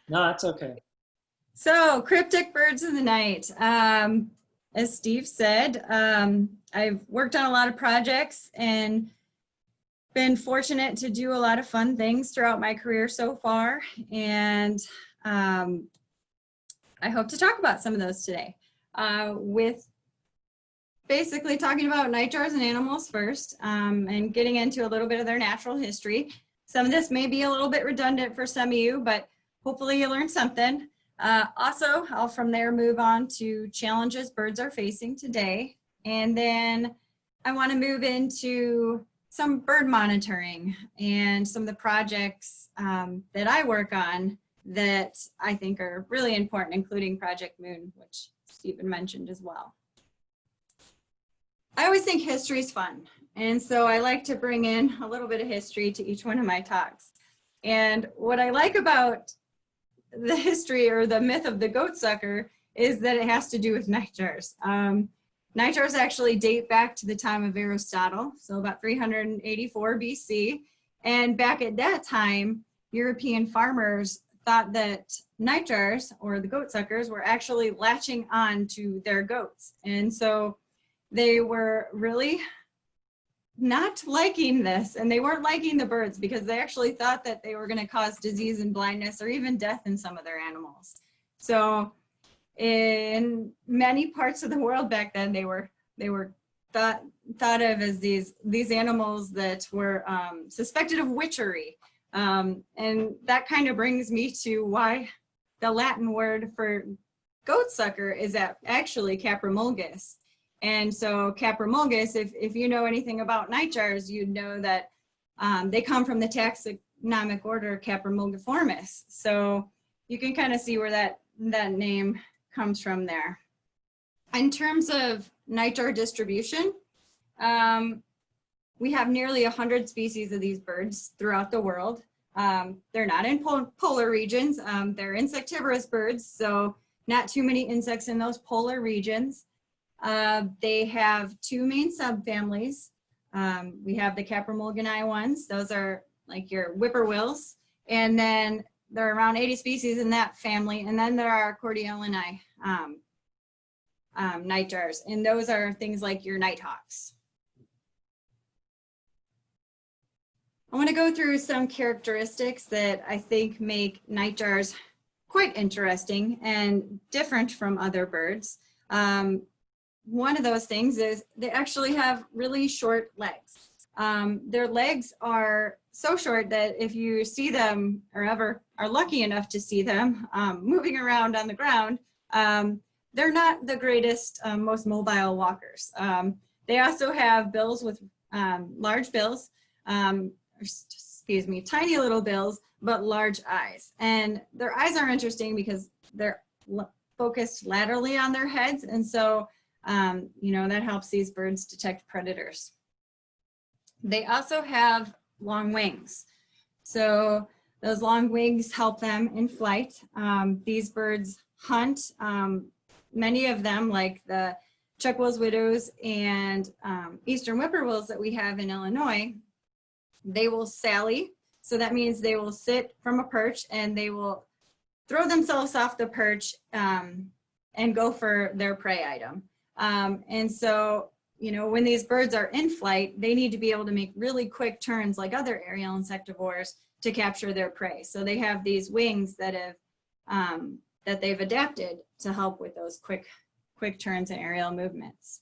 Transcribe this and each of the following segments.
No, that's okay. So, cryptic birds of the night. As Steve said, I've worked on a lot of projects and been fortunate to do a lot of fun things throughout my career so far. And I hope to talk about some of those today. With basically talking about nightjars and animals first, and getting into a little bit of their natural history. Some of this may be a little bit redundant for some of you, but hopefully you learned something. Also, I'll from there move on to challenges birds are facing today. And then I want to move into some bird monitoring and some of the projects that I work on that I think are really important, including Project Moon, which Stephen mentioned as well. I always think history is fun. And so I like to bring in a little bit of history to each one of my talks. And what I like about the history or the myth of the goatsucker is that it has to do with nightjars. Nightjars actually date back to the time of Aristotle, so about 384 BC. And back at that time, European farmers thought that nightjars, or the goatsuckers, were actually latching on to their goats. And so they were really not liking this, and they weren't liking the birds because they actually thought that they were going to cause disease and blindness or even death in some of their animals. So in many parts of the world back then, they were thought of as these animals that were suspected of witchery. And that kind of brings me to why the Latin word for goatsucker is actually caprimulgus. And so caprimulgus, if you know anything about nightjars, you'd know that they come from the taxonomic order Caprimulgiformis. So you can kind of see where that name comes from there. In terms of nightjar distribution, we have nearly 100 species of these birds throughout the world. They're not in polar regions. They're insectivorous birds, so not too many insects in those polar regions. They have two main subfamilies. We have the Caprimulginae ones. Those are like your whippoorwills. And then there are around 80 species in that family. And then there are Cordialinae nightjars. And those are things like your nighthawks. I want to go through some characteristics that I think make nightjars quite interesting and different from other birds. One of those things is they actually have really short legs. Their legs are so short that if you see them or ever are lucky enough to see them moving around on the ground, they're not the greatest, most mobile walkers. They also have bills with large bills, excuse me, tiny little bills, but large eyes. And their eyes are interesting because they're focused laterally on their heads. And so you know, that helps these birds detect predators. They also have long wings. So those long wings help them in flight. These birds hunt. Many of them, like the Chuckwills widows and eastern whippoorwills that we have in Illinois, they will sally. So that means they will sit from a perch and they will throw themselves off the perch and go for their prey item. And so, you know, when these birds are in flight, they need to be able to make really quick turns like other aerial insectivores to capture their prey. So they have these wings that have that they've adapted to help with those quick turns and aerial movements.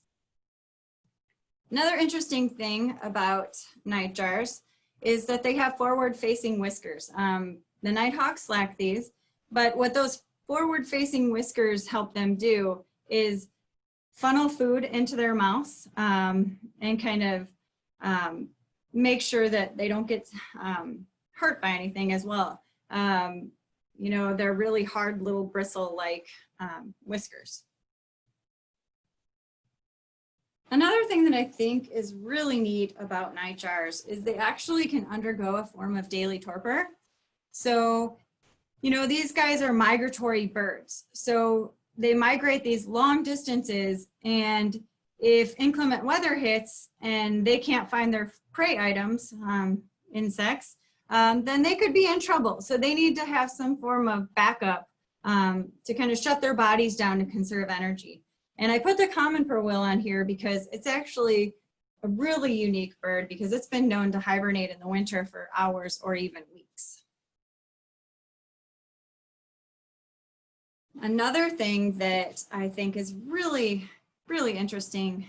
Another interesting thing about nightjars is that they have forward-facing whiskers. The nighthawks lack these, but what those forward-facing whiskers help them do is funnel food into their mouths and kind of make sure that they don't get hurt by anything as well. You know, they're really hard little bristle-like whiskers. Another thing that I think is really neat about nightjars is they actually can undergo a form of daily torpor. So, you know, these guys are migratory birds. So they migrate these long distances, and if inclement weather hits and they can't find their prey items, insects, then they could be in trouble. So they need to have some form of backup to kind of shut their bodies down to conserve energy. And I put the common purwill on here because it's actually a really unique bird because it's been known to hibernate in the winter for hours or even weeks. Another thing that I think is really, really interesting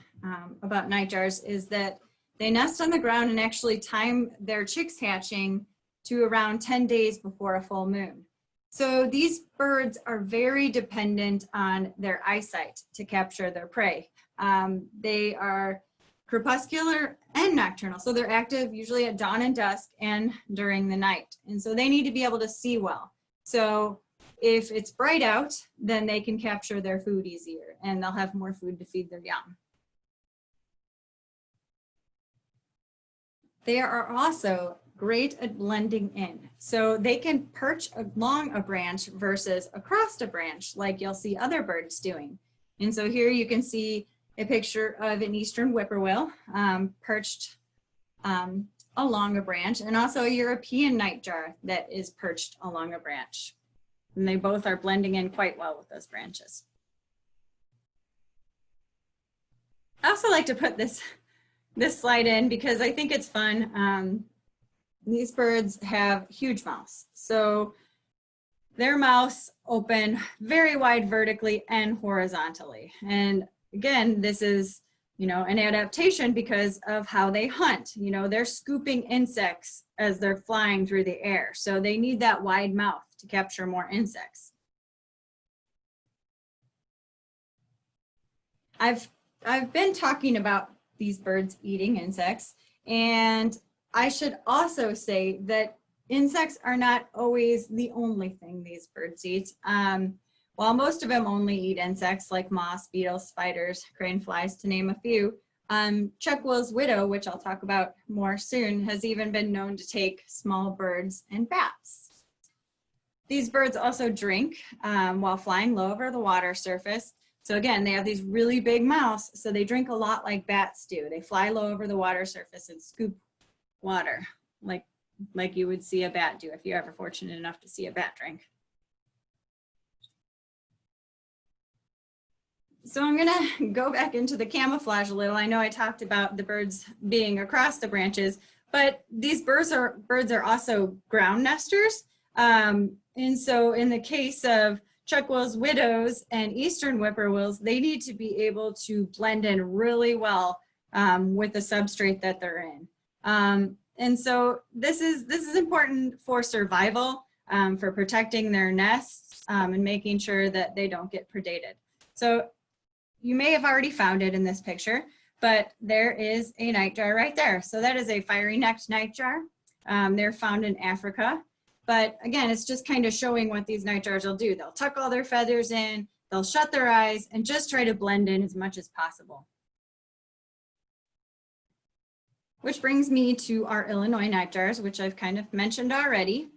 about nightjars is that they nest on the ground and actually time their chicks hatching to around 10 days before a full moon. So these birds are very dependent on their eyesight to capture their prey. They are crepuscular and nocturnal, so they're active usually at dawn and dusk and during the night. And so they need to be able to see well. So if it's bright out, then they can capture their food easier and they'll have more food to feed their young. They are also great at blending in. So they can perch along a branch versus across a branch like you'll see other birds doing. And so here you can see a picture of an eastern whippoorwill perched along a branch, and also a European nightjar that is perched along a branch. And they both are blending in quite well with those branches. I also like to put this slide in because I think it's fun. These birds have huge mouths. So their mouths open very wide vertically and horizontally. And again, this is, an adaptation because of how they hunt. They're scooping insects as they're flying through the air. So they need that wide mouth to capture more insects. I've been talking about these birds eating insects, and I should also say that insects are not always the only thing these birds eat. While most of them only eat insects like moths, beetles, spiders, crane flies, to name a few, Chuckwill's widow, which I'll talk about more soon, has even been known to take small birds and bats. These birds also drink while flying low over the water surface. So again, they have these really big mouths, so they drink a lot like bats do. They fly low over the water surface and scoop water like you would see a bat do if you're ever fortunate enough to see a bat drink. So I'm gonna go back into the camouflage a little. I know I talked about the birds being across the branches, but these birds are also ground nesters. And so in the case of Chuckwill's widows and eastern whippoorwills, they need to be able to blend in really well with the substrate that they're in. And so this is important for survival, for protecting their nests and making sure that they don't get predated. So you may have already found it in this picture, but there is a nightjar right there. So that is a fiery-necked nightjar. They're found in Africa. But again, it's just kind of showing what these nightjars will do. They'll tuck all their feathers in, they'll shut their eyes, and just try to blend in as much as possible. Which brings me to our Illinois nightjars, which I've kind of mentioned already.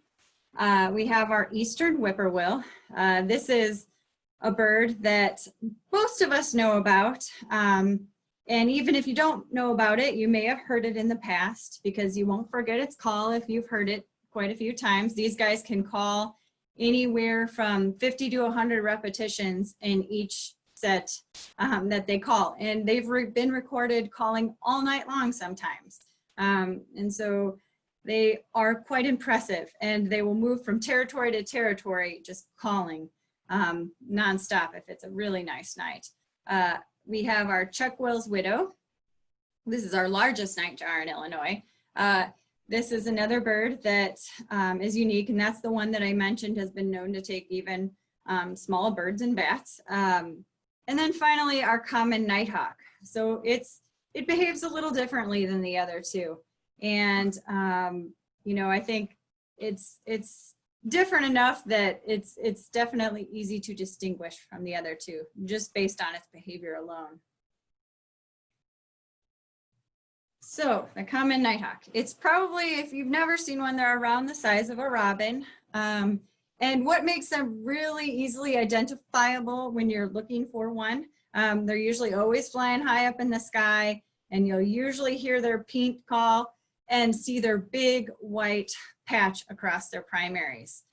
We have our eastern whippoorwill. This is a bird that most of us know about. And even if you don't know about it, you may have heard it in the past because you won't forget its call if you've heard it quite a few times. These guys can call anywhere from 50 to 100 repetitions in each set that they call. And they've been recorded calling all night long sometimes. And so they are quite impressive, and they will move from territory to territory just calling nonstop if it's a really nice night. We have our Chuckwill's widow. This is our largest nightjar in Illinois. This is another bird that is unique, and that's the one that I mentioned has been known to take even small birds and bats. And then finally, our common nighthawk. So it behaves a little differently than the other two. And, I think it's different enough that it's definitely easy to distinguish from the other two, just based on its behavior alone. So the common nighthawk, it's probably, if you've never seen one, they're around the size of a robin. And what makes them really easily identifiable when you're looking for one, they're usually always flying high up in the sky, and you'll usually hear their peent call and see their big white patch across their primaries.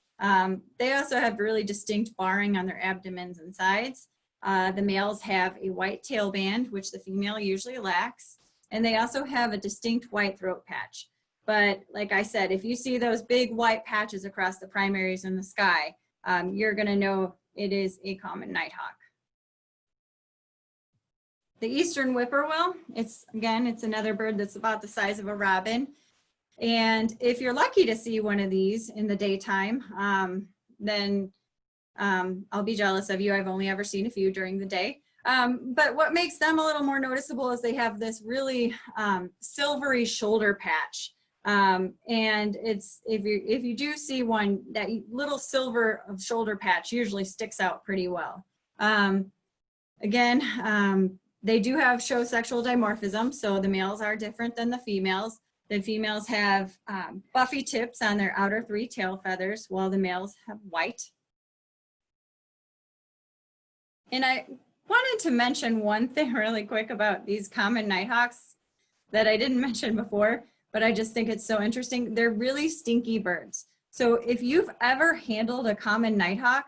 They also have really distinct barring on their abdomens and sides. The males have a white tail band, which the female usually lacks. And they also have a distinct white throat patch. But like I said, if you see those big white patches across the primaries in the sky, you're gonna know it is a common nighthawk. The eastern whippoorwill, it's another bird that's about the size of a robin. And if you're lucky to see one of these in the daytime, then I'll be jealous of you. I've only ever seen a few during the day. But what makes them a little more noticeable is they have this really silvery shoulder patch. And it's, if you do see one, that little silver of shoulder patch usually sticks out pretty well. They do show sexual dimorphism, so the males are different than the females. The females have buffy tips on their outer 3 tail feathers, while the males have white. And I wanted to mention one thing really quick about these common nighthawks that I didn't mention before, but I just think it's so interesting. They're really stinky birds. So if you've ever handled a common nighthawk,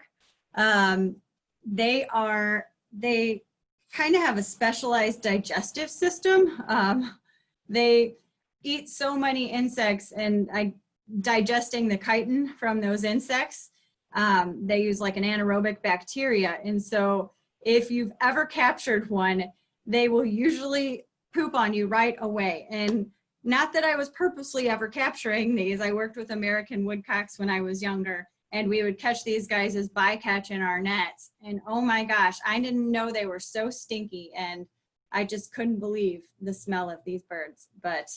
they kind of have a specialized digestive system. They eat so many insects, and digesting the chitin from those insects, they use like an anaerobic bacteria. And so if you've ever captured one, they will usually poop on you right away. And not that I was purposely ever capturing these. I worked with American woodcocks when I was younger, and we would catch these guys as bycatch in our nets. And oh my gosh, I didn't know they were so stinky, and I just couldn't believe the smell of these birds. But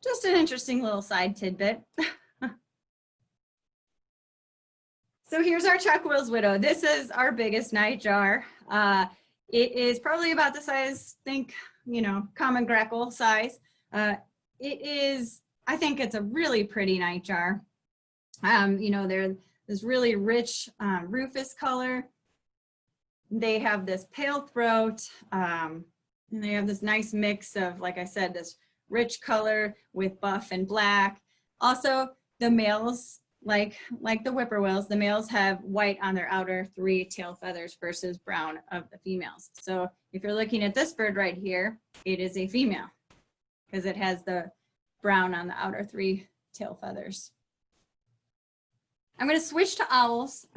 just an interesting little side tidbit. So here's our Chuck-Will's widow. This is our biggest nightjar. It is probably about the size, common grackle size. I think it's a really pretty nightjar. They're this really rich rufous color. They have this pale throat, and they have this nice mix of, like I said, this rich color with buff and black. Also, the males, like the whippoorwills, the males have white on their outer 3 tail feathers versus brown of the females. So if you're looking at this bird right here, it is a female because it has the brown on the outer 3 tail feathers. I'm going to switch to owls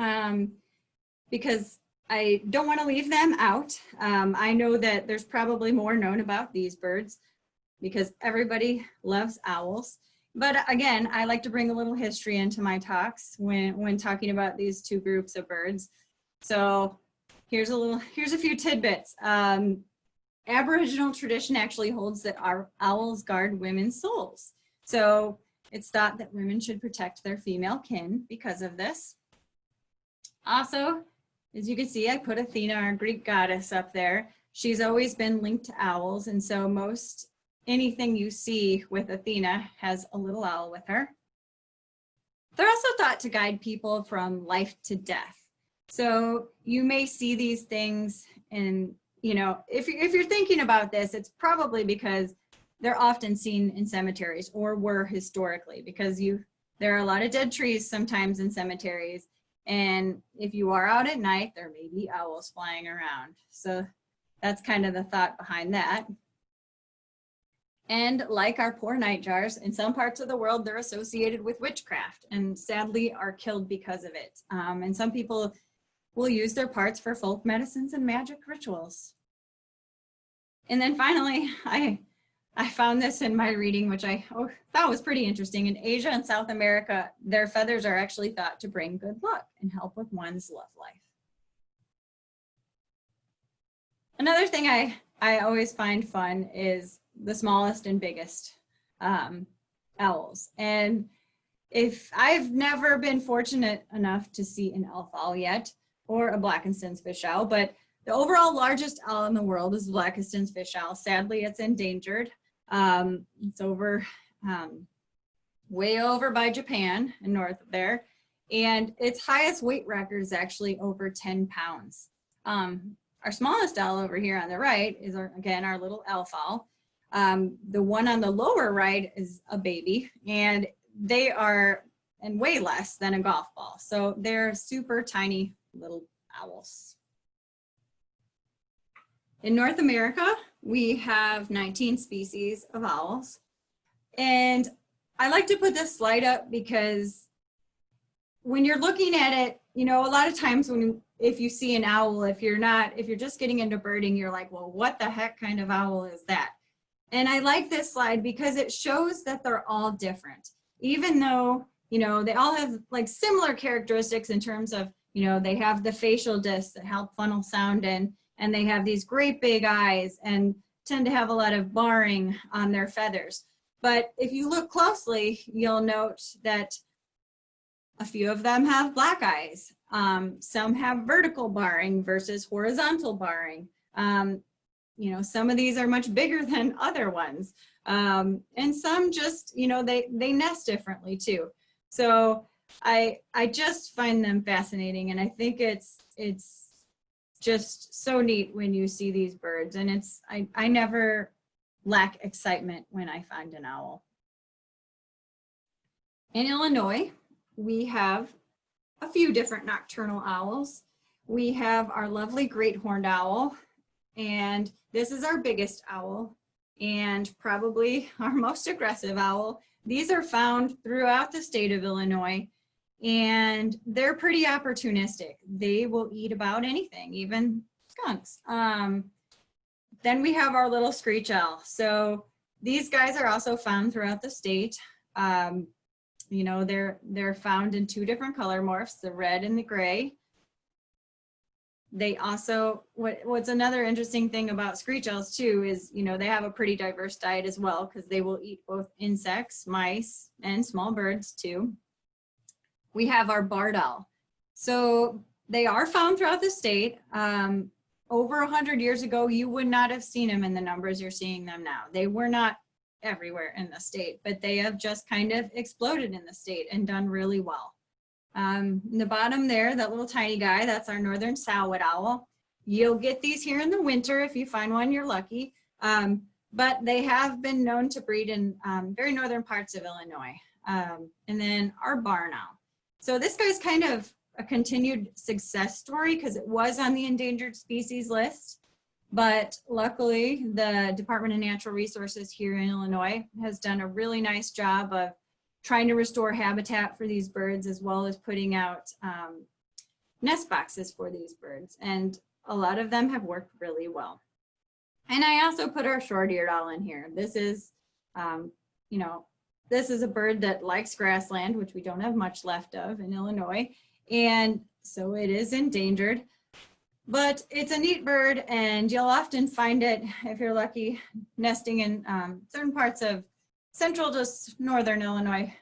because I don't want to leave them out. I know that there's probably more known about these birds because everybody loves owls. But again, I like to bring a little history into my talks when talking about these 2 groups of birds. So here's a few tidbits. Aboriginal tradition actually holds that our owls guard women's souls. So it's thought that women should protect their female kin because of this. Also, as you can see, I put Athena, our Greek goddess, up there. She's always been linked to owls, and so anything you see with Athena has a little owl with her. They're also thought to guide people from life to death. So you may see these things, and if you're thinking about this, it's probably because they're often seen in cemeteries, or were historically, because there are a lot of dead trees sometimes in cemeteries. And if you are out at night, there may be owls flying around. So that's kind of the thought behind that. And like our poor nightjars, in some parts of the world, they're associated with witchcraft and sadly are killed because of it. And some people will use their parts for folk medicines and magic rituals. And then finally, I found this in my reading, which I thought was pretty interesting. In Asia and South America, their feathers are actually thought to bring good luck and help with one's love life. Another thing I always find fun is the smallest and biggest owls. And if I've never been fortunate enough to see an elf owl yet, or a Blakiston's fish owl, but the overall largest owl in the world is the Blakiston's fish owl. Sadly, it's endangered. It's over, way over by Japan and north of there. And its highest weight record is actually over 10 pounds. Our smallest owl over here on the right is, again, our little elf owl. The one on the lower right is a baby, and they are and weigh less than a golf ball. So they're super tiny little owls. In North America, we have 19 species of owls. And I like to put this slide up because when you're looking at it, you know, a lot of times if you see an owl, if you're just getting into birding, you're like, well, what the heck kind of owl is that? And I like this slide because it shows that they're all different. Even though, you know, they all have like similar characteristics in terms of, you know, they have the facial discs that help funnel sound in, and they have these great big eyes and tend to have a lot of barring on their feathers. But if you look closely, you'll note that a few of them have black eyes. Some have vertical barring versus horizontal barring. You know, some of these are much bigger than other ones. And some just, you know, they nest differently too. So I just find them fascinating, and I think it's just so neat when you see these birds, and I never lack excitement when I find an owl. In Illinois, we have a few different nocturnal owls. We have our lovely great horned owl, and this is our biggest owl and probably our most aggressive owl. These are found throughout the state of Illinois, and they're pretty opportunistic. They will eat about anything, even skunks. Then we have our little screech owl. So these guys are also found throughout the state. You know, they're found in two different color morphs, the red and the gray. They also, what's another interesting thing about screech owls too is, you know, they have a pretty diverse diet as well, because they will eat both insects, mice, and small birds too. We have our barred owl. So they are found throughout the state. Over 100 years ago, you would not have seen them in the numbers you're seeing them now. They were not everywhere in the state, but they have just kind of exploded in the state and done really well. In the bottom there, that little tiny guy, that's our northern saw-whet owl. You'll get these here in the winter. If you find one, you're lucky. But they have been known to breed in very northern parts of Illinois. And then our barn owl. So this guy's kind of a continued success story because it was on the endangered species list. But luckily, the Department of Natural Resources here in Illinois has done a really nice job of trying to restore habitat for these birds, as well as putting out nest boxes for these birds. And a lot of them have worked really well. And I also put our short-eared owl in here. This is, you know, this is a bird that likes grassland, which we don't have much left of in Illinois. And so it is endangered. But it's a neat bird, and you'll often find it, if you're lucky, nesting in certain parts of central to northern Illinois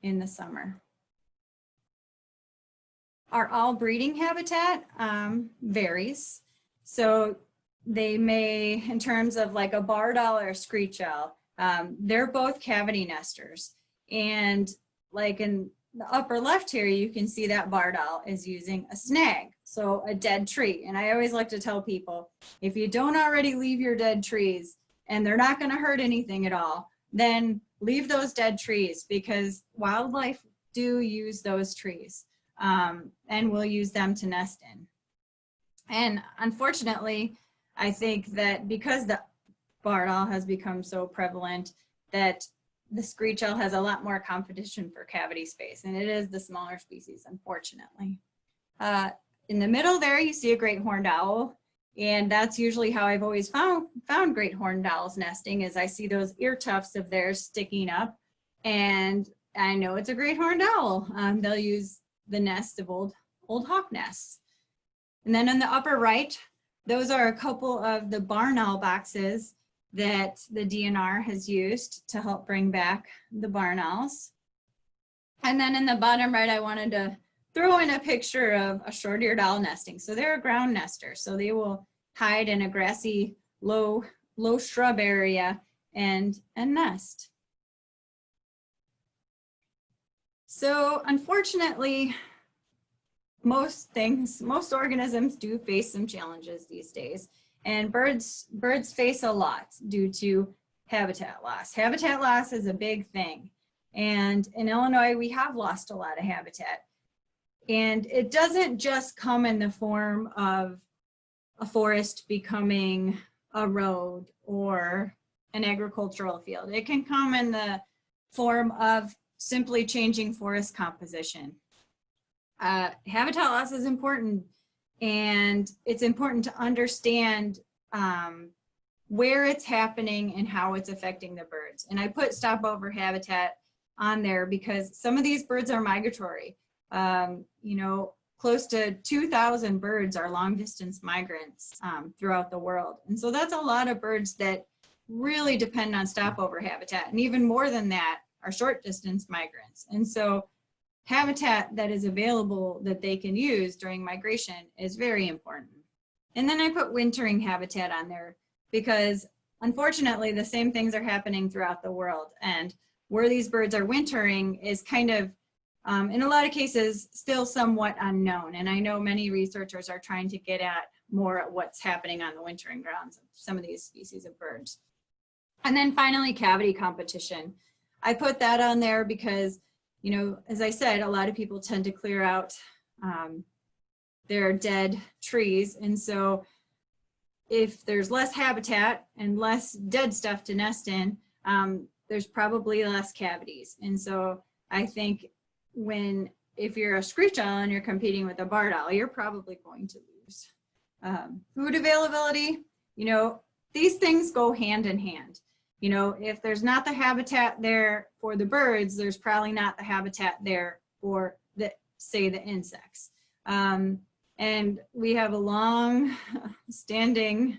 in the summer. Our owl breeding habitat varies. So they may, in terms of like a barred owl or a screech owl, they're both cavity nesters. And like in the upper left here, you can see that barred owl is using a snag, so a dead tree. And I always like to tell people, if you don't already leave your dead trees and they're not going to hurt anything at all, then leave those dead trees, because wildlife do use those trees and will use them to nest in. And unfortunately, I think that because the barred owl has become so prevalent, that the screech owl has a lot more competition for cavity space, and it is the smaller species, unfortunately. In the middle there, you see a great horned owl, and that's usually how I've always found great horned owls nesting, is I see those ear tufts of theirs sticking up, and I know it's a great horned owl. They'll use the nest of old hawk nests. And then in the upper right, those are a couple of the barn owl boxes that the DNR has used to help bring back the barn owls. And then in the bottom right, I wanted to throw in a picture of a short-eared owl nesting. So they're a ground nester, so they will hide in a grassy, low shrub area and nest. So unfortunately, most organisms do face some challenges these days. And birds face a lot due to habitat loss. Habitat loss is a big thing. And in Illinois, we have lost a lot of habitat. And it doesn't just come in the form of a forest becoming a road or an agricultural field. It can come in the form of simply changing forest composition. Habitat loss is important, and it's important to understand where it's happening and how it's affecting the birds. And I put stopover habitat on there because some of these birds are migratory. You know, close to 2,000 birds are long distance migrants throughout the world. And so that's a lot of birds that really depend on stopover habitat. And even more than that are short distance migrants. And so habitat that is available that they can use during migration is very important. And then I put wintering habitat on there because unfortunately the same things are happening throughout the world. And where these birds are wintering is kind of, in a lot of cases, still somewhat unknown. And I know many researchers are trying to get at more at what's happening on the wintering grounds of some of these species of birds. And then finally, cavity competition. I put that on there because, you know, as I said, a lot of people tend to clear out their dead trees. And so if there's less habitat and less dead stuff to nest in, there's probably less cavities. And so I think if you're a screech owl and you're competing with a barred owl, you're probably going to lose. Food availability, you know, these things go hand in hand. You know, if there's not the habitat there for the birds, there's probably not the habitat there for the, say, the insects. And we have a long-standing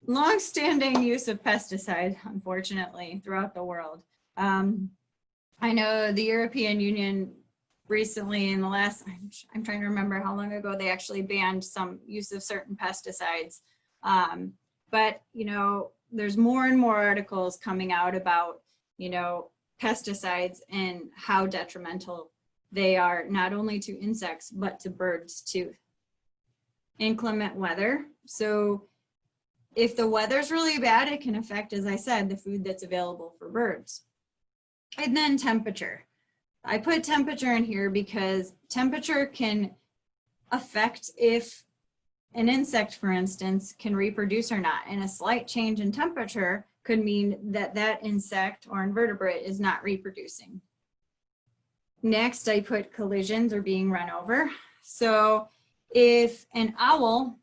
use of pesticides, unfortunately, throughout the world. I know the European Union recently in the last, I'm trying to remember how long ago they actually banned some use of certain pesticides. But, you know, there's more and more articles coming out about, you know, pesticides and how detrimental they are, not only to insects, but to birds too. Inclement weather. So if the weather's really bad, it can affect, as I said, the food that's available for birds. And then temperature. I put temperature in here because temperature can affect if an insect, for instance, can reproduce or not. And a slight change in temperature could mean that that insect or invertebrate is not reproducing. Next, I put collisions or being run over. So if an owl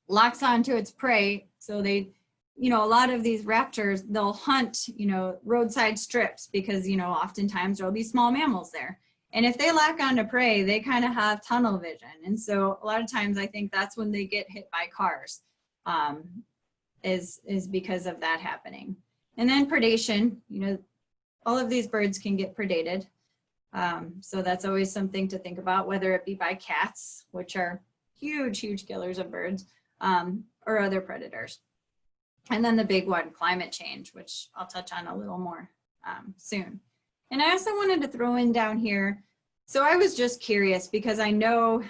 locks onto its prey, so they, you know, a lot of these raptors, they'll hunt, you know, roadside strips because, you know, oftentimes there'll be small mammals there. And if they lock onto prey, they kind of have tunnel vision. And so a lot of times I think that's when they get hit by cars, is because of that happening. And then predation, you know, all of these birds can get predated. So that's always something to think about, whether it be by cats, which are huge, huge killers of birds, or other predators. And then the big one, climate change, which I'll touch on a little more soon. And I also wanted to throw in down here, so I was just curious because I know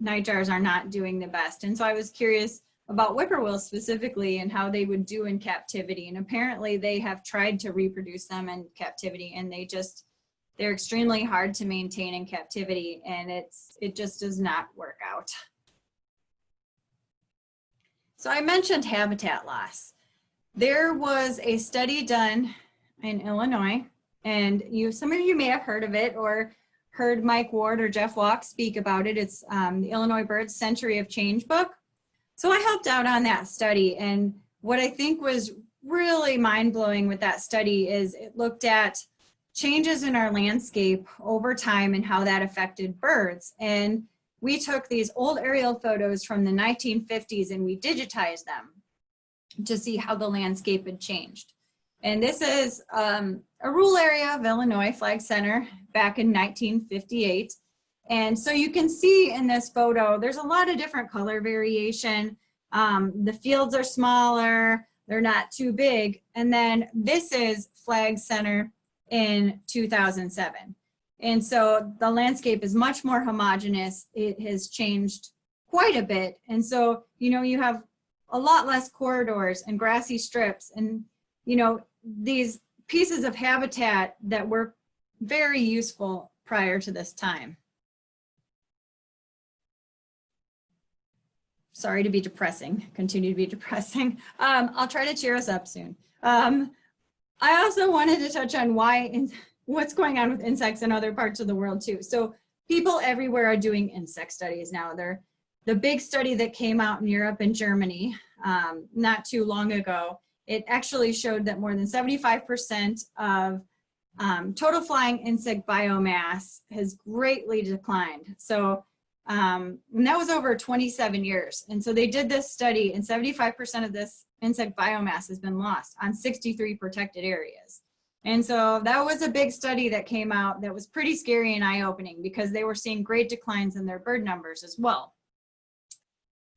nightjars are not doing the best. And so I was curious about whippoorwills specifically and how they would do in captivity. And apparently they have tried to reproduce them in captivity, and they're extremely hard to maintain in captivity, and it just does not work out. So I mentioned habitat loss. There was a study done in Illinois, and some of you may have heard of it or heard Mike Ward or Jeff Walk speak about it. It's the Illinois Birds Century of Change book. So I helped out on that study, and what I think was really mind-blowing with that study is it looked at changes in our landscape over time and how that affected birds. And we took these old aerial photos from the 1950s and we digitized them to see how the landscape had changed. And this is a rural area of Illinois, Flag Center, back in 1958. And so you can see in this photo, there's a lot of different color variation. The fields are smaller, they're not too big. And then this is Flag Center in 2007. And so the landscape is much more homogeneous. It has changed quite a bit. And so, you know, you have a lot less corridors and grassy strips, and, you know, these pieces of habitat that were very useful prior to this time. Sorry to be depressing, continue to be depressing. I'll try to cheer us up soon. I also wanted to touch on what's going on with insects in other parts of the world too. So people everywhere are doing insect studies now. The big study that came out in Europe and Germany not too long ago, it actually showed that more than 75% of total flying insect biomass has greatly declined. So and that was over 27 years. And so they did this study and 75% of this insect biomass has been lost on 63 protected areas. And so that was a big study that came out that was pretty scary and eye-opening because they were seeing great declines in their bird numbers as well.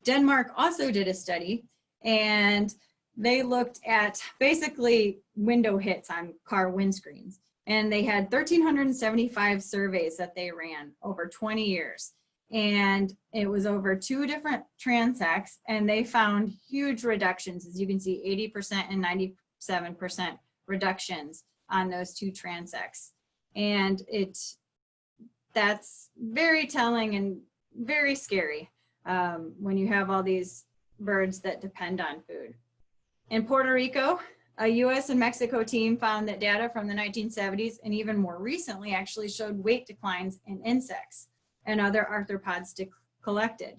Denmark also did a study and they looked at basically window hits on car windscreens. And they had 1,375 surveys that they ran over 20 years. And it was over 2 different transects, and they found huge reductions, as you can see, 80% and 97% reductions on those 2 transects. And that's very telling and very scary when you have all these birds that depend on food. In Puerto Rico, a US and Mexico team found that data from the 1970s and even more recently actually showed weight declines in insects and other arthropods collected.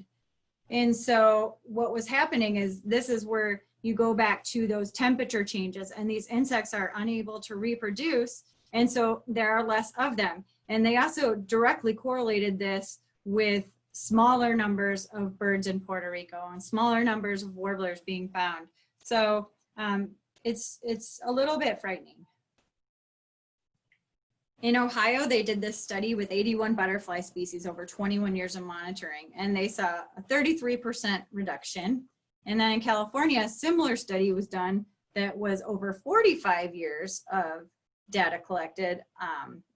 And so what was happening is this is where you go back to those temperature changes and these insects are unable to reproduce. And so there are less of them. And they also directly correlated this with smaller numbers of birds in Puerto Rico and smaller numbers of warblers being found. So it's a little bit frightening. In Ohio, they did this study with 81 butterfly species over 21 years of monitoring, and they saw a 33% reduction. And then in California, a similar study was done that was over 45 years of data collected,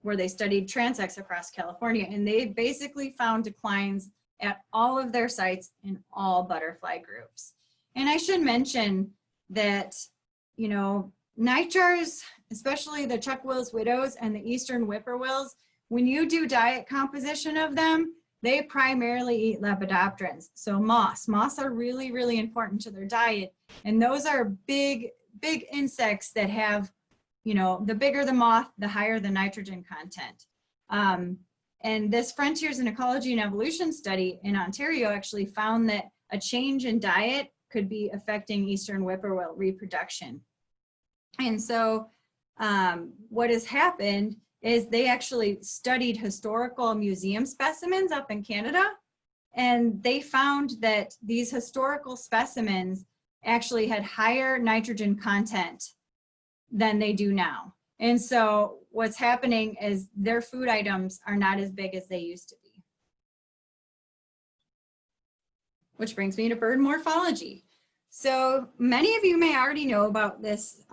where they studied transects across California, and they basically found declines at all of their sites in all butterfly groups. And I should mention that, you know, nightjars, especially the Chuck-Will's widows and the eastern whippoorwills, when you do diet composition of them, they primarily eat lepidopterans. So moths are really, really important to their diet. And those are big, big insects that have, you know, the bigger the moth, the higher the nitrogen content. And this Frontiers in Ecology and Evolution study in Ontario actually found that a change in diet could be affecting eastern whippoorwill reproduction. And so what has happened is they actually studied historical museum specimens up in Canada, and they found that these historical specimens actually had higher nitrogen content than they do now. And so what's happening is their food items are not as big as they used to be. Which brings me to bird morphology. So many of you may already know about this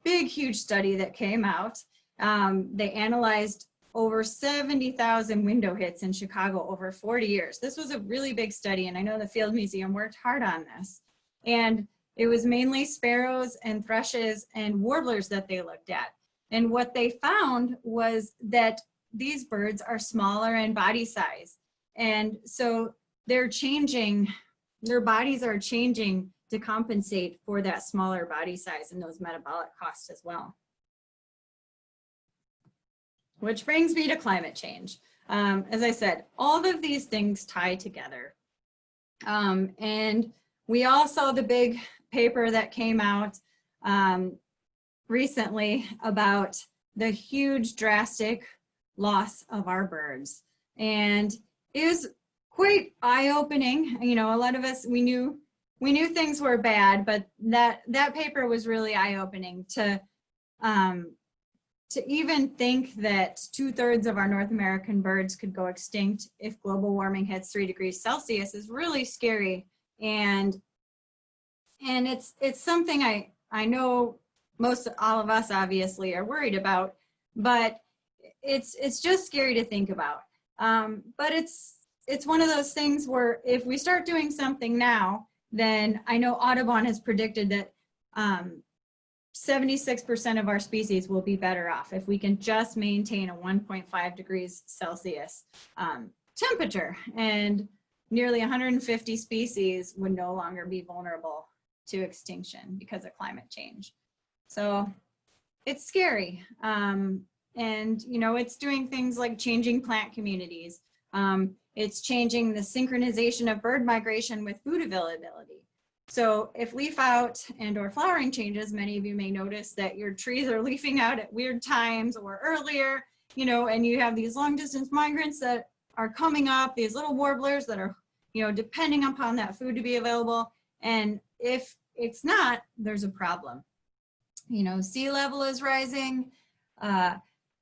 big, huge study that came out. They analyzed over 70,000 window hits in Chicago over 40 years. This was a really big study, and I know the Field Museum worked hard on this. And it was mainly sparrows and thrushes and warblers that they looked at. And what they found was that these birds are smaller in body size. And so they're changing, their bodies are changing to compensate for that smaller body size and those metabolic costs as well. Which brings me to climate change. As I said, all of these things tie together. And we all saw the big paper that came out recently about the huge drastic loss of our birds. And it was quite eye-opening. You know, a lot of us, we knew things were bad, but that paper was really eye-opening to even think that 2/3 of our North American birds could go extinct if global warming hits 3 degrees Celsius is really scary. And it's something I know all of us obviously are worried about, but it's just scary to think about. But it's one of those things where if we start doing something now, then I know Audubon has predicted that 76% of our species will be better off if we can just maintain a 1.5 degrees Celsius temperature, and nearly 150 species would no longer be vulnerable to extinction because of climate change. So it's scary. And you know, it's doing things like changing plant communities. It's changing the synchronization of bird migration with food availability. So if leaf out and or flowering changes, many of you may notice that your trees are leafing out at weird times or earlier, you know, and you have these long distance migrants that are coming up, these little warblers that are, you know, depending upon that food to be available. And if it's not, there's a problem. You know, sea level is rising.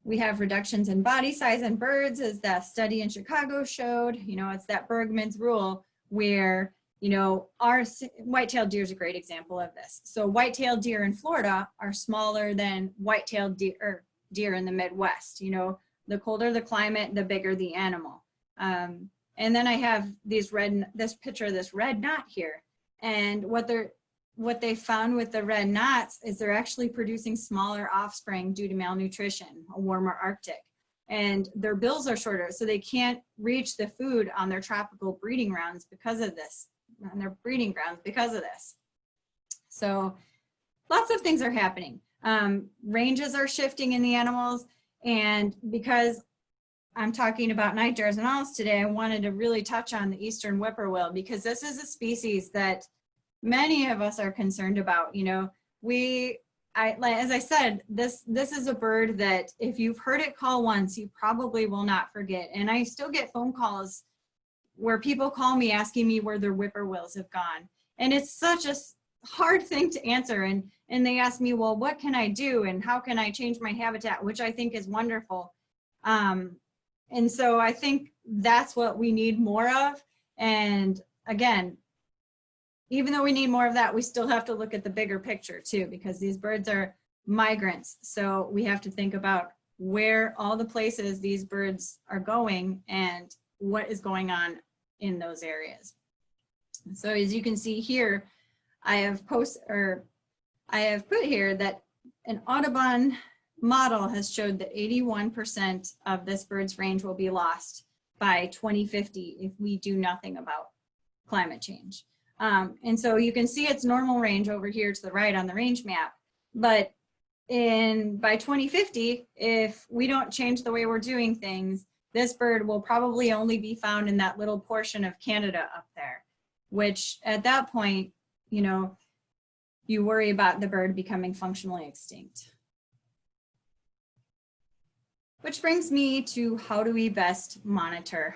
We have reductions in body size in birds, as that study in Chicago showed. You know, it's that Bergman's rule where, you know, our white-tailed deer is a great example of this. So white-tailed deer in Florida are smaller than white-tailed deer in the Midwest. You know, the colder the climate, the bigger the animal. And then I have this picture of this red knot here. And what they found with the red knots is they're actually producing smaller offspring due to malnutrition, a warmer Arctic. And their bills are shorter, so they can't reach the food on their tropical breeding grounds because of this, on their breeding grounds because of this. So lots of things are happening. Ranges are shifting in the animals, and because I'm talking about nightjars and owls today, I wanted to really touch on the eastern whippoorwill, because this is a species that many of us are concerned about. You know, as I said, this is a bird that if you've heard it call once, you probably will not forget. And I still get phone calls where people call me asking me where their whippoorwills have gone. And it's such a hard thing to answer. And they ask me, well, what can I do? And how can I change my habitat? Which I think is wonderful. And so I think that's what we need more of. And again, even though we need more of that, we still have to look at the bigger picture too, because these birds are migrants. So we have to think about where all the places these birds are going and what is going on in those areas. So as you can see here, I have put here that an Audubon model has showed that 81% of this bird's range will be lost by 2050 if we do nothing about climate change. And so you can see its normal range over here to the right on the range map. But by 2050, if we don't change the way we're doing things, this bird will probably only be found in that little portion of Canada up there, which at that point, you know, you worry about the bird becoming functionally extinct. Which brings me to how do we best monitor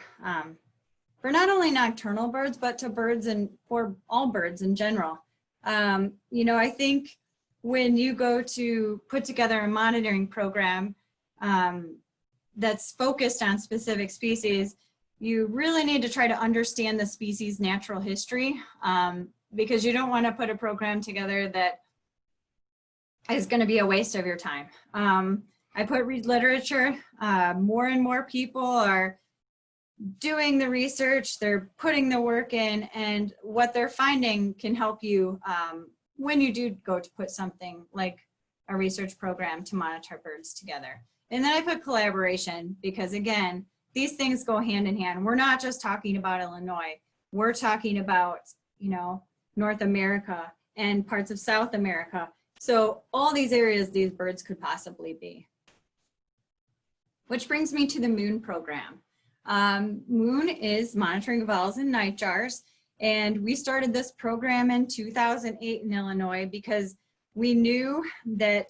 for not only nocturnal birds, but to birds and for all birds in general. You know, I think when you go to put together a monitoring program that's focused on specific species, you really need to try to understand the species' natural history, because you don't want to put a program together that is going to be a waste of your time. I read literature. More and more people are doing the research, they're putting the work in, and what they're finding can help you when you do go to put something like a research program to monitor birds together. And then I put collaboration, because again, these things go hand in hand. We're not just talking about Illinois, we're talking about, you know, North America and parts of South America. So all these areas these birds could possibly be. Which brings me to the MOON program. MOON is monitoring of owls and nightjars, and we started this program in 2008 in Illinois because we knew that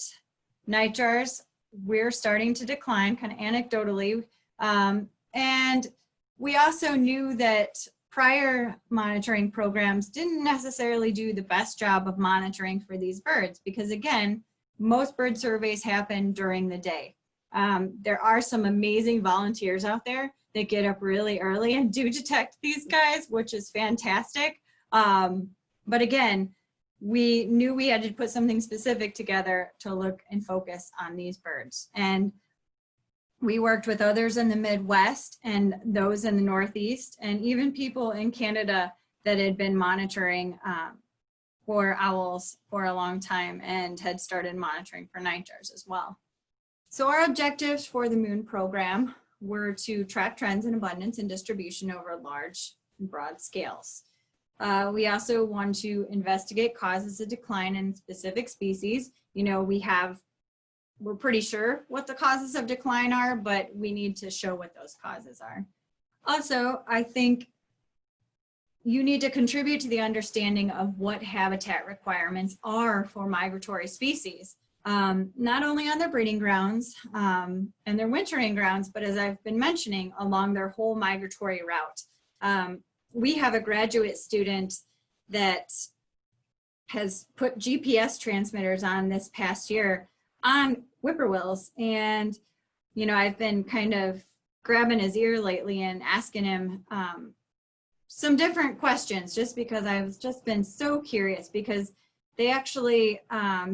nightjars were starting to decline, kind of anecdotally, and we also knew that prior monitoring programs didn't necessarily do the best job of monitoring for these birds, because again, most bird surveys happen during the day. There are some amazing volunteers out there that get up really early and do detect these guys, which is fantastic. But again, we knew we had to put something specific together to look and focus on these birds. And we worked with others in the Midwest and those in the Northeast, and even people in Canada that had been monitoring for owls for a long time and had started monitoring for nightjars as well. So our objectives for the Moon program were to track trends in abundance and distribution over large and broad scales. We also want to investigate causes of decline in specific species. You know, we're pretty sure what the causes of decline are, but we need to show what those causes are. Also, I think you need to contribute to the understanding of what habitat requirements are for migratory species, not only on their breeding grounds and their wintering grounds, but as I've been mentioning, along their whole migratory route. We have a graduate student that has put GPS transmitters on this past year on whippoorwills, and you know, I've been kind of grabbing his ear lately and asking him some different questions, just because I've just been so curious, because they actually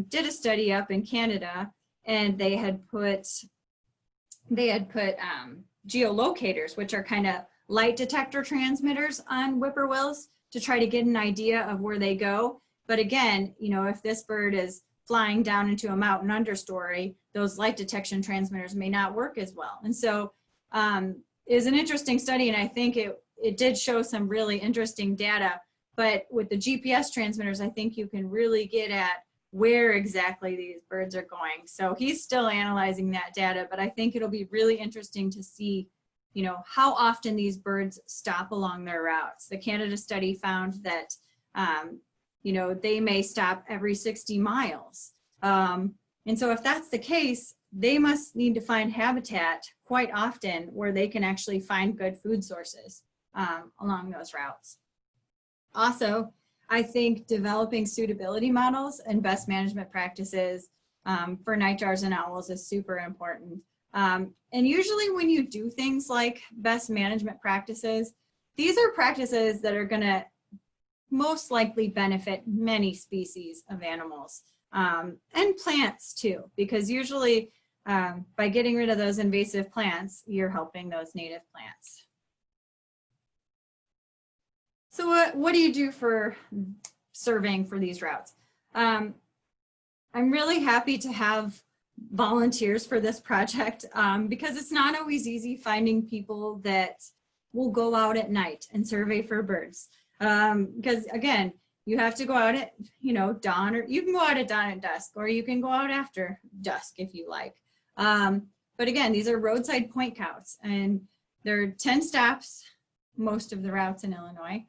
did a study up in Canada, and they had put geolocators, which are kind of light detector transmitters on whippoorwills to try to get an idea of where they go. But again, you know, if this bird is flying down into a mountain understory, those light detection transmitters may not work as well. And so it is an interesting study, and I think it did show some really interesting data. But with the GPS transmitters, I think you can really get at where exactly these birds are going. So he's still analyzing that data, but I think it'll be really interesting to see, you know, how often these birds stop along their routes. The Canada study found that, you know, they may stop every 60 miles. And so if that's the case, they must need to find habitat quite often where they can actually find good food sources along those routes. Also, I think developing suitability models and best management practices for nightjars and owls is super important. And usually when you do things like best management practices, these are practices that are going to most likely benefit many species of animals and plants too, because usually by getting rid of those invasive plants, you're helping those native plants. So what do you do for surveying for these routes? I'm really happy to have volunteers for this project because it's not always easy finding people that will go out at night and survey for birds. Because again, you have to go out at, you know, dawn, or you can go out at dawn and dusk, or you can go out after dusk if you like. But again, these are roadside point counts, and there are 10 stops, most of the routes in Illinois.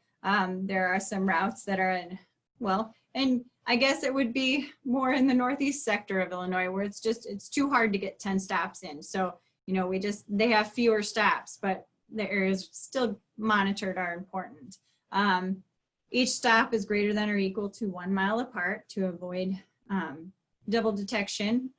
There are some routes that are in, well, and I guess it would be more in the northeast sector of Illinois where it's too hard to get 10 stops in. So, you know, they have fewer stops, but the areas still monitored are important. Each stop is greater than or equal to 1 mile apart to avoid double detection.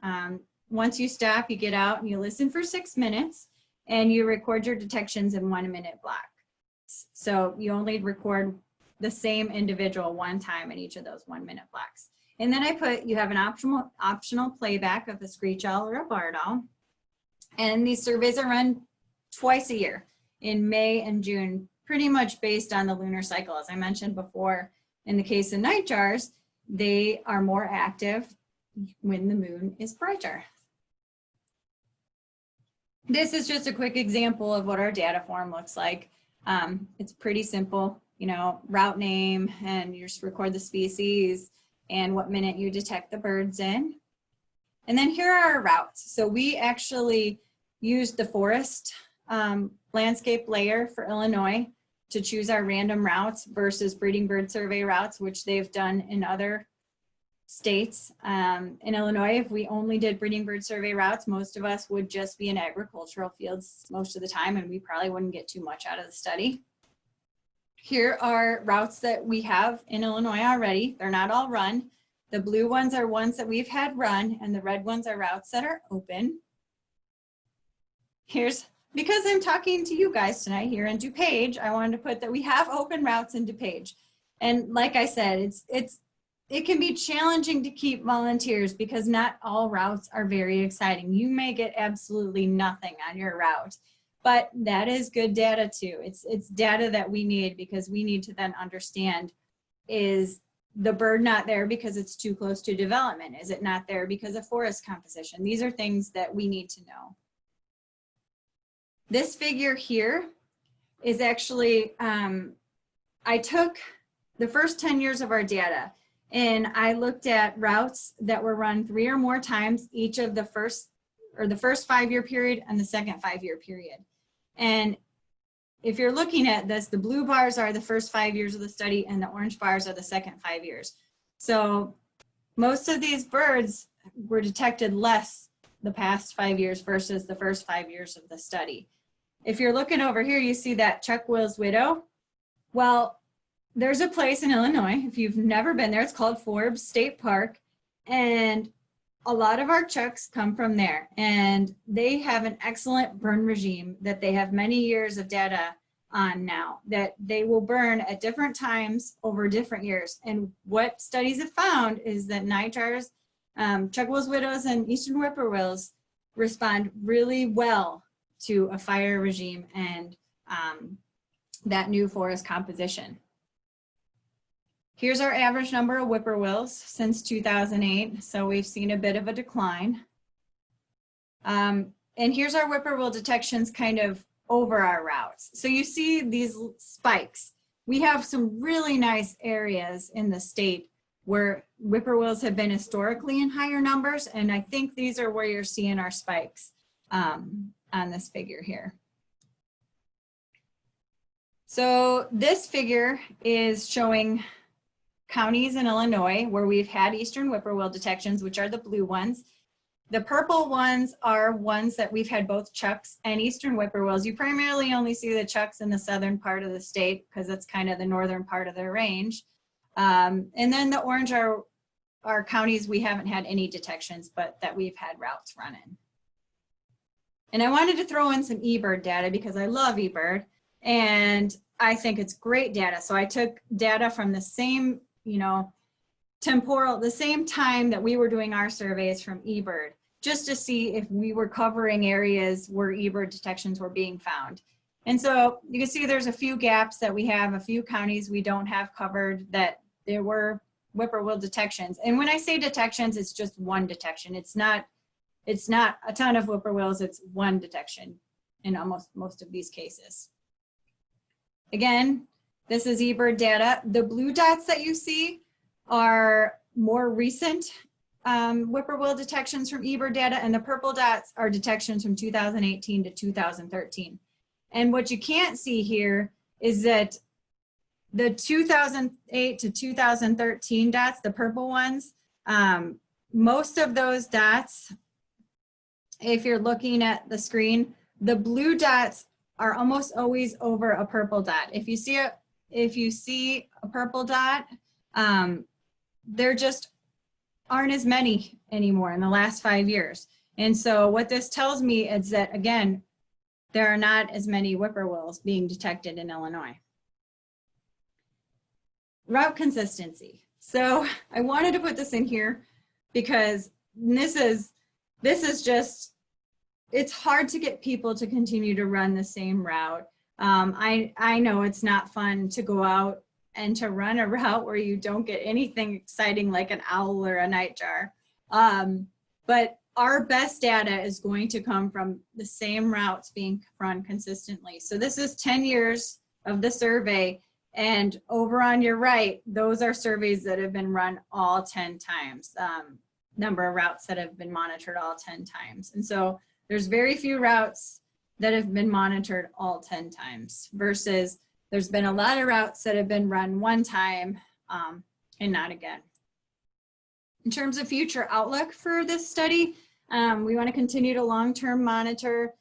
Once you stop, you get out and you listen for 6 minutes, and you record your detections in 1 minute blocks. So you only record the same individual one time in each of those 1 minute blocks. And then you have an optional playback of a screech owl or a barred owl. And these surveys are run twice a year in May and June, pretty much based on the lunar cycle. As I mentioned before, in the case of nightjars, they are more active when the moon is brighter. This is just a quick example of what our data form looks like. It's pretty simple, you know, route name, and you just record the species and what minute you detect the birds in. And then here are our routes. So we actually used the forest landscape layer for Illinois to choose our random routes versus breeding bird survey routes, which they've done in other states. In Illinois, if we only did breeding bird survey routes, most of us would just be in agricultural fields most of the time, and we probably wouldn't get too much out of the study. Here are routes that we have in Illinois already. They're not all run. The blue ones are ones that we've had run, and the red ones are routes that are open. Because I'm talking to you guys tonight here in DuPage, I wanted to put that we have open routes in DuPage. And like I said, it can be challenging to keep volunteers because not all routes are very exciting. You may get absolutely nothing on your route, but that is good data too. It's data that we need because we need to then understand, is the bird not there because it's too close to development? Is it not there because of forest composition? These are things that we need to know. This figure here is actually, I took the first 10 years of our data and I looked at routes that were run 3 or more times each of the first 5-year period and the second 5-year period. And if you're looking at this, the blue bars are the first 5 years of the study and the orange bars are the second 5 years. So most of these birds were detected less the past 5 years versus the first 5 years of the study. If you're looking over here, you see that Chuck Will's widow. Well, there's a place in Illinois, if you've never been there, it's called Forbes State Park. And a lot of our chucks come from there. And they have an excellent burn regime that they have many years of data on now, that they will burn at different times over different years. And what studies have found is that nightjars, Chuck Will's widows and eastern whippoorwills respond really well to a fire regime and that new forest composition. Here's our average number of whippoorwills since 2008. So we've seen a bit of a decline. And here's our whippoorwill detections kind of over our routes. So you see these spikes. We have some really nice areas in the state where whippoorwills have been historically in higher numbers. And I think these are where you're seeing our spikes on this figure here. So this figure is showing counties in Illinois where we've had eastern whippoorwill detections, which are the blue ones. The purple ones are ones that we've had both chucks and eastern whippoorwills. You primarily only see the chucks in the southern part of the state because it's kind of the northern part of their range. And then the orange are counties we haven't had any detections, but that we've had routes run in. And I wanted to throw in some eBird data because I love eBird and I think it's great data. So I took data from the same, the same time that we were doing our surveys from eBird, just to see if we were covering areas where eBird detections were being found. And so you can see there's a few gaps that we have, a few counties we don't have covered that there were whippoorwill detections. And when I say detections, it's just one detection. It's not a ton of whippoorwills, it's one detection in almost most of these cases. Again, this is eBird data. The blue dots that you see are more recent whippoorwill detections from eBird data, and the purple dots are detections from 2018 to 2013. And what you can't see here is that the 2008 to 2013 dots, the purple ones, most of those dots, if you're looking at the screen, the blue dots are almost always over a purple dot. If you see a purple dot, there just aren't as many anymore in the last 5 years. And so what this tells me is that, again, there are not as many whippoorwills being detected in Illinois. Route consistency. So I wanted to put this in here because this is just, it's hard to get people to continue to run the same route. I know it's not fun to go out and to run a route where you don't get anything exciting like an owl or a nightjar. But our best data is going to come from the same routes being run consistently. So this is 10 years of the survey, and over on your right, those are surveys that have been run all 10 times, number of routes that have been monitored all 10 times. And so there's very few routes that have been monitored all 10 times versus there's been a lot of routes that have been run one time and not again. In terms of future outlook for this study, we want to continue to long-term monitor,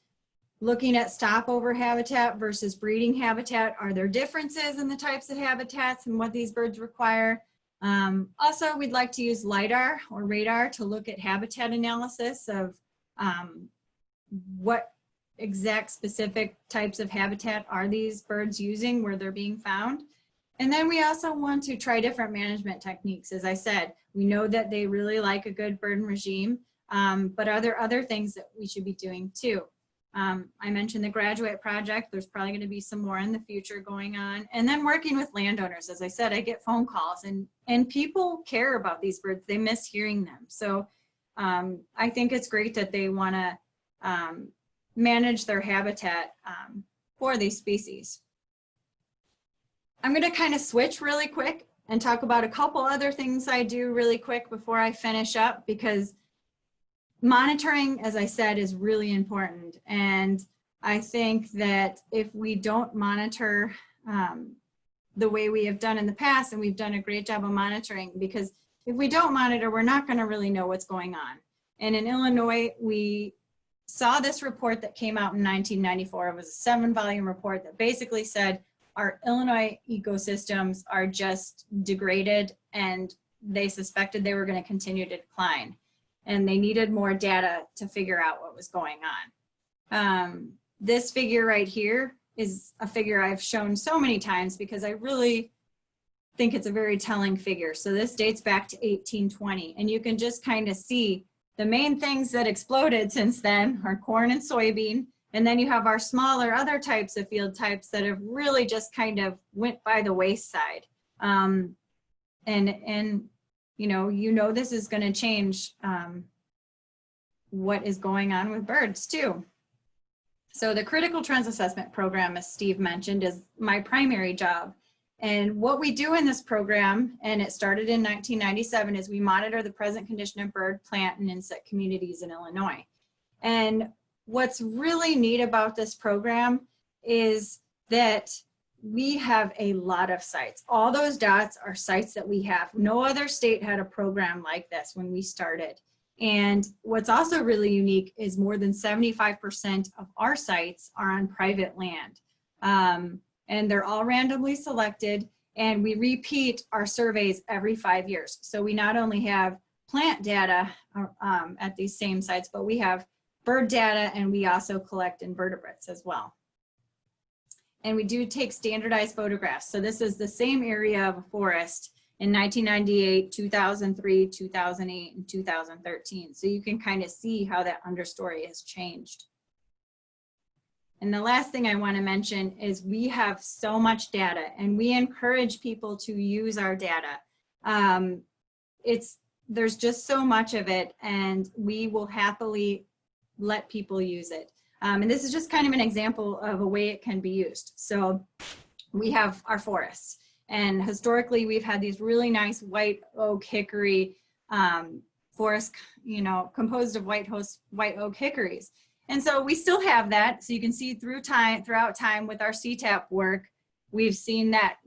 looking at stopover habitat versus breeding habitat. Are there differences in the types of habitats and what these birds require? Also, we'd like to use LiDAR or radar to look at habitat analysis of what exact specific types of habitat are these birds using where they're being found. And then we also want to try different management techniques. As I said, we know that they really like a good burden regime, but are there other things that we should be doing too? I mentioned the graduate project. There's probably going to be some more in the future going on. And then working with landowners. As I said, I get phone calls and people care about these birds. They miss hearing them. So I think it's great that they want to manage their habitat for these species. I'm going to kind of switch really quick and talk about a couple other things I do really quick before I finish up, because monitoring, as I said, is really important. And I think that if we don't monitor the way we have done in the past, and we've done a great job of monitoring, because if we don't monitor, we're not going to really know what's going on. And in Illinois, we saw this report that came out in 1994. It was a 7-volume report that basically said our Illinois ecosystems are just degraded, and they suspected they were going to continue to decline. And they needed more data to figure out what was going on. This figure right here is a figure I've shown so many times because I really think it's a very telling figure. So this dates back to 1820, and you can just kind of see the main things that exploded since then are corn and soybean. And then you have our smaller other types of field types that have really just kind of went by the wayside. And you know this is going to change what is going on with birds too. So the Critical Trends Assessment Program, as Steve mentioned, is my primary job. And what we do in this program, and it started in 1997, is we monitor the present condition of bird, plant, and insect communities in Illinois. And what's really neat about this program is that we have a lot of sites. All those dots are sites that we have. No other state had a program like this when we started. And what's also really unique is more than 75% of our sites are on private land. And they're all randomly selected, and we repeat our surveys every 5 years. So we not only have plant data at these same sites, but we have bird data, and we also collect invertebrates as well. And we do take standardized photographs. So this is the same area of a forest in 1998, 2003, 2008, and 2013. So you can kind of see how that understory has changed. And the last thing I want to mention is we have so much data, and we encourage people to use our data. There's just so much of it, and we will happily let people use it. And this is just kind of an example of a way it can be used. So we have our forests, and historically we've had these really nice white oak hickory forests, composed of white oak hickories. And so we still have that. So you can see throughout time with our CTAP work, we've seen that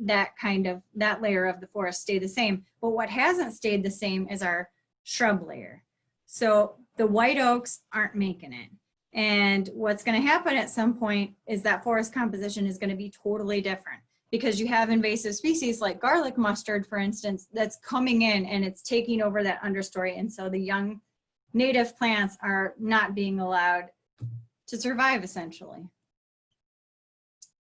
layer of the forest stay the same. But what hasn't stayed the same is our shrub layer. So the white oaks aren't making it. And what's going to happen at some point is that forest composition is going to be totally different, because you have invasive species like garlic mustard, for instance, that's coming in and it's taking over that understory. And so the young native plants are not being allowed to survive, essentially.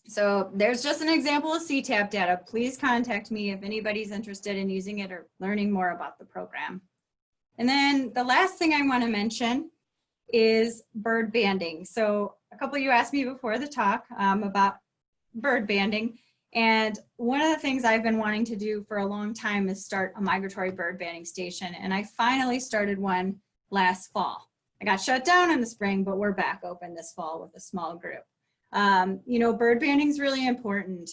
So there's just an example of CTAP data. Please contact me if anybody's interested in using it or learning more about the program. And then the last thing I want to mention is bird banding. So a couple of you asked me before the talk about bird banding. And one of the things I've been wanting to do for a long time is start a migratory bird banding station. And I finally started one last fall. I got shut down in the spring, but we're back open this fall with a small group. Bird banding is really important.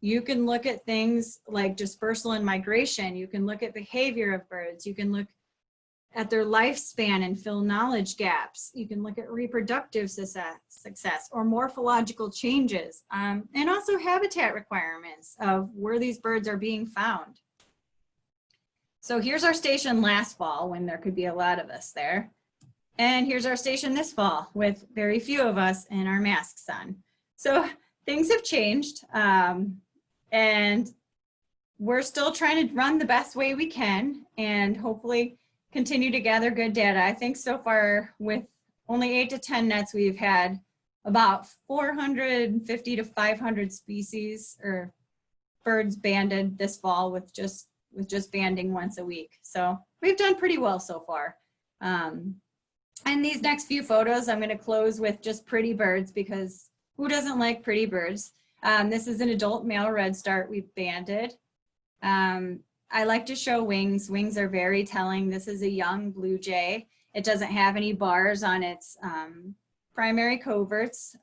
You can look at things like dispersal and migration. You can look at behavior of birds. You can look at their lifespan and fill knowledge gaps. You can look at reproductive success or morphological changes, and also habitat requirements of where these birds are being found. So here's our station last fall when there could be a lot of us there. And here's our station this fall with very few of us and our masks on. So things have changed, and we're still trying to run the best way we can and hopefully continue to gather good data. I think so far with only 8 to 10 nets, we've had about 450 to 500 species or birds banded this fall with just banding once a week. So we've done pretty well so far. And these next few photos, I'm going to close with just pretty birds because who doesn't like pretty birds? This is an adult male redstart we've banded. I like to show wings. Wings are very telling. This is a young blue jay. It doesn't have any bars on its primary coverts,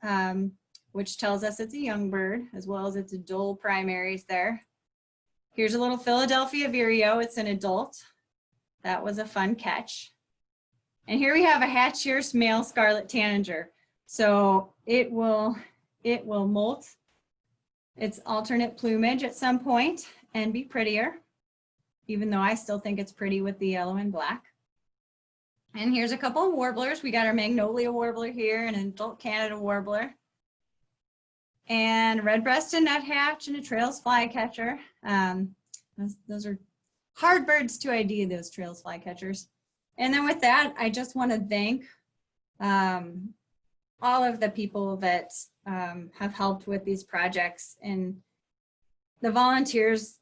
which tells us it's a young bird, as well as its dual primaries there. Here's a little Philadelphia vireo. It's an adult. That was a fun catch. And here we have a hatch-ears male scarlet tanager. So it will molt its alternate plumage at some point and be prettier, even though I still think it's pretty with the yellow and black. And here's a couple of warblers. We got our magnolia warbler here, and an adult Canada warbler, and red-breasted nuthatch and a trails flycatcher. Those are hard birds to ID, those trails flycatchers. And then with that, I just want to thank all of the people that have helped with these projects, and the volunteers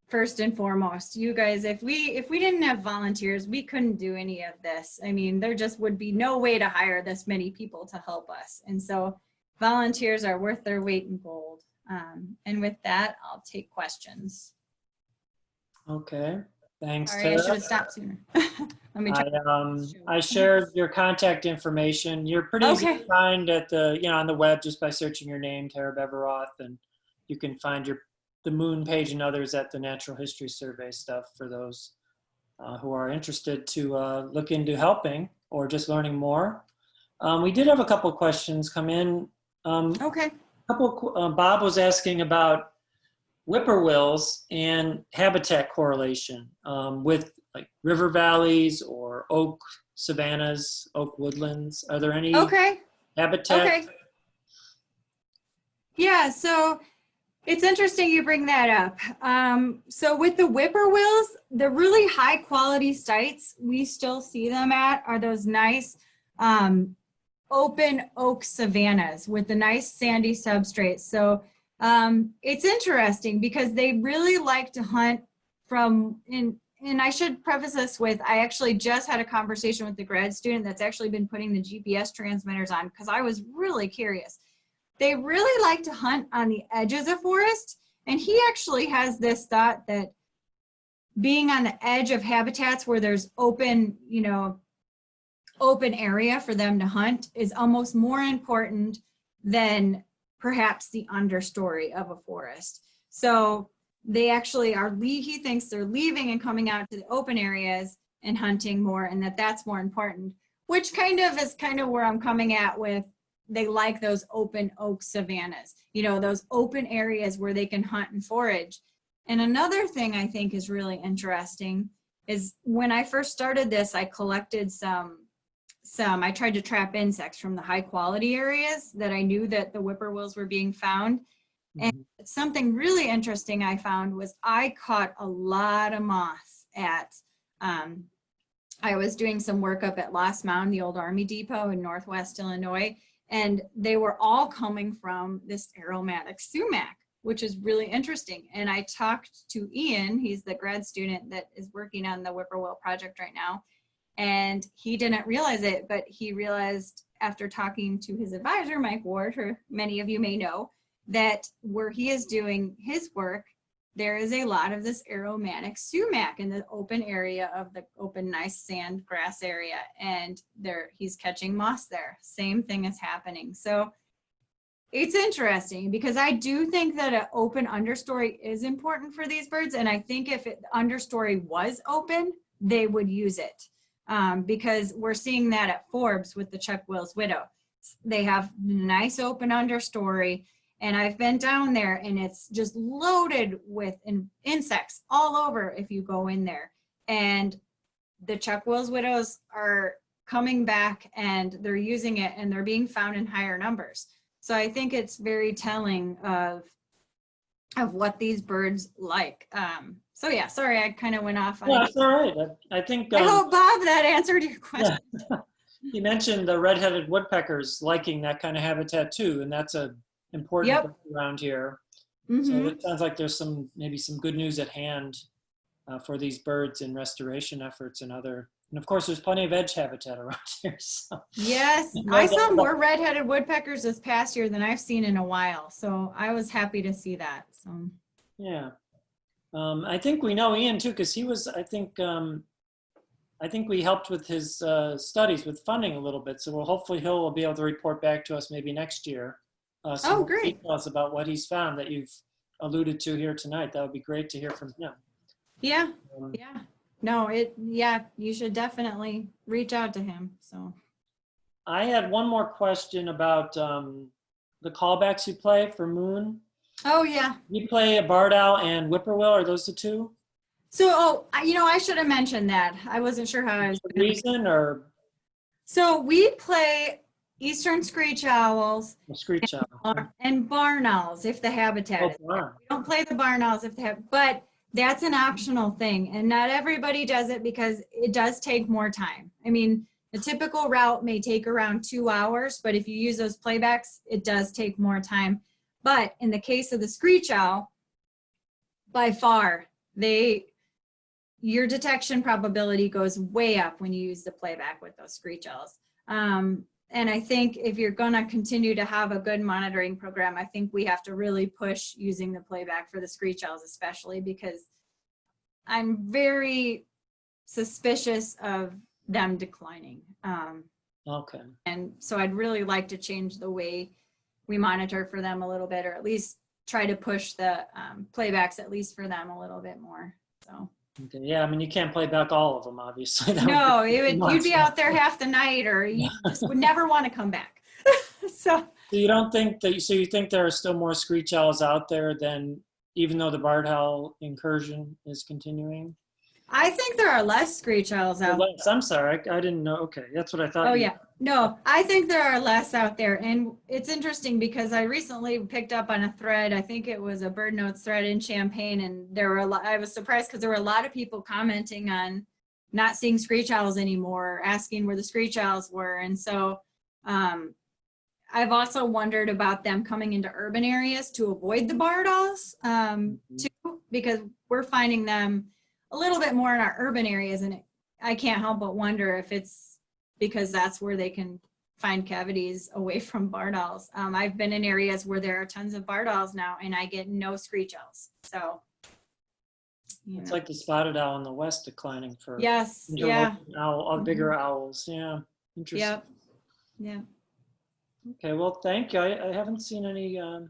first and foremost. You guys, if we didn't have volunteers, we couldn't do any of this. I mean, there just would be no way to hire this many people to help us. And so volunteers are worth their weight in gold. And with that, I'll take questions. Okay, thanks. Sorry, I should have stopped sooner. Let me check. I shared your contact information. You're pretty easy to find at the, on the web just by searching your name, Tara Beveroth, and you can find the moon page and others at the Natural History Survey stuff for those who are interested to look into helping or just learning more. We did have a couple of questions come in. Bob was asking about whippoorwills and habitat correlation with like river valleys or oak savannas, oak woodlands. Are there any habitat? Yeah, so it's interesting you bring that up. So with the whippoorwills, the really high quality sites we still see them at are those nice open oak savannas with the nice sandy substrates. So it's interesting because they really like to hunt from, and I should preface this with, I actually just had a conversation with the grad student that's actually been putting the GPS transmitters on because I was really curious. They really like to hunt on the edges of forest, and he actually has this thought that being on the edge of habitats where there's open, open area for them to hunt is almost more important than perhaps the understory of a forest. So they actually are, he thinks they're leaving and coming out to the open areas and hunting more, and that's more important, which is where I'm coming at with, they like those open oak savannas, those open areas where they can hunt and forage. And another thing I think is really interesting is when I first started this, I collected I tried to trap insects from the high quality areas that I knew that the whippoorwills were being found. And something really interesting I found was I caught a lot of moths at, I was doing some work up at Lost Mound, the old Army Depot in Northwest Illinois, and they were all coming from this aromatic sumac, which is really interesting. And I talked to Ian, he's the grad student that is working on the whippoorwill project right now, and he didn't realize it, but he realized after talking to his advisor, Mike Ward, who many of you may know, that where he is doing his work, there is a lot of this aromatic sumac in the open area of the open, nice sand grass area. And he's catching moss there. Same thing is happening. So it's interesting because I do think that an open understory is important for these birds. And I think if the understory was open, they would use it because we're seeing that at Forbes with the Chuck-Will's widow. They have nice open understory. And I've been down there and it's just loaded with insects all over if you go in there. And the Chuck-Will's widows are coming back and they're using it and they're being found in higher numbers. So I think it's very telling of what these birds like. So yeah, sorry, I kind of went off. Yeah, that's all right. I think. I hope, Bob, that answered your question. Yeah. You mentioned the red-headed woodpeckers liking that kind of habitat too, and that's a important around here. So it sounds like there's maybe some good news at hand for these birds in restoration efforts and other And of course, there's plenty of edge habitat around here. So. Yes, I saw more red-headed woodpeckers this past year than I've seen in a while. So I was happy to see that. So yeah, I think we know Ian too, because he was, I think we helped with his studies with funding a little bit. So hopefully he'll be able to report back to us maybe next year. Oh, great. Details about what he's found that you've alluded to here tonight. That would be great to hear from him. Yeah, yeah. No, you should definitely reach out to him. So I had one more question about the callbacks you play for Moon. Oh, yeah. You play a barred owl and whippoorwill. Are those the two? So, I should have mentioned that. I wasn't sure how I was. Reason or? So we play eastern screech owls Screech owl. And barn owls if the habitat is there. We don't play the barn owls if they have, but that's an optional thing. And not everybody does it because it does take more time. I mean, the typical route may take around 2 hours, but if you use those playbacks, it does take more time. But in the case of the screech owl, by far, your detection probability goes way up when you use the playback with those screech owls. And I think if you're gonna continue to have a good monitoring program, I think we have to really push using the playback for the screech owls, especially because I'm very suspicious of them declining. Okay. And so I'd really like to change the way we monitor for them a little bit, or at least try to push the playbacks at least for them a little bit more. So. Okay. Yeah, I mean, you can't play back all of them, obviously. No, you'd be out there half the night, or you just would never want to come back. So you don't think that? So you think there are still more screech owls out there than, even though the barred owl incursion is continuing? I think there are less screech owls out there. I'm sorry, I didn't know. Okay, that's what I thought. Oh yeah, no, I think there are less out there, and it's interesting because I recently picked up on a thread. I think it was a Bird Notes thread in Champaign, and there were I was surprised because there were a lot of people commenting on not seeing screech owls anymore, asking where the screech owls were, and so I've also wondered about them coming into urban areas to avoid the barred owls too, because we're finding them a little bit more in our urban areas, and I can't help but wonder if it's because that's where they can find cavities away from barred owls. I've been in areas where there are tons of barred owls now, and I get no screech owls. So it's like the spotted owl in the west declining for bigger owls. Yeah, interesting. Yep. Yeah. Okay, well, thank you. I haven't seen any. I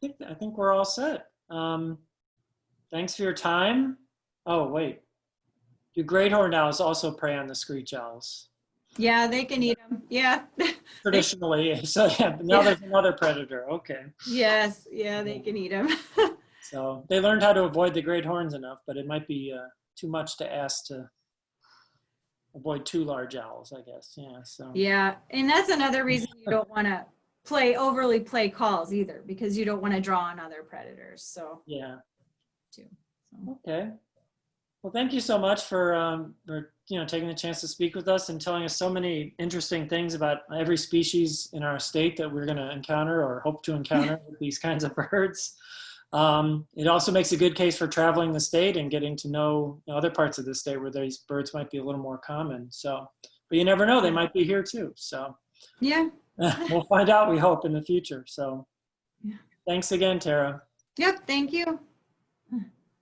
think we're all set. Thanks for your time. Oh, wait. Do great horned owls also prey on the screech owls? Yeah, they can eat them. Yeah. Traditionally. So yeah, but now there's another predator. Okay. Yes. Yeah, they can eat them. So they learned how to avoid the great horns enough, but it might be too much to ask to avoid 2 large owls, I guess. Yeah. So. Yeah, and that's another reason you don't want to overly play calls either, because you don't want to draw on other predators. So. Yeah. Too. So. Okay. Well, thank you so much for taking the chance to speak with us and telling us so many interesting things about every species in our state that we're going to encounter or hope to encounter with these kinds of birds. It also makes a good case for traveling the state and getting to know other parts of the state where these birds might be a little more common. So, but you never know, they might be here too. So yeah, we'll find out, we hope, in the future. So yeah. Thanks again, Tara. Yep, thank you.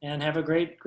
And have a great evening.